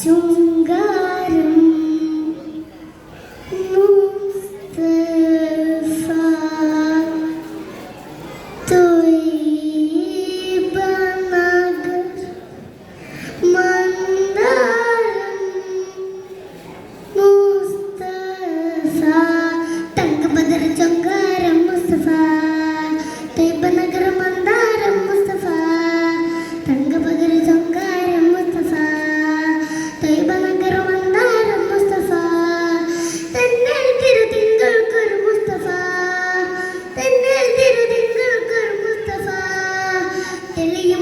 ശൃംഗാരം മുസ്തഫ ത്വയ്യിബ നഗർ മന്ദാരം മുസ്തഫ തങ്കബദർ ശൃംഗാരം മുസ്തഫ ത്വയ്യിബ നഗർ മന്ദാരം മുസ്തഫ തങ്കബദർ ശൃംഗാരം മുസ്തഫ ത്വയ്യിബ നഗർ മന്ദാരം മുസ്തഫ തെന്നൽ തിരുതിങ്കൾക്കൊരു മുസ്തഫ തെന്നൽ തിരുതിങ്കൾക്കൊരു മുസ്തഫ തെളിയ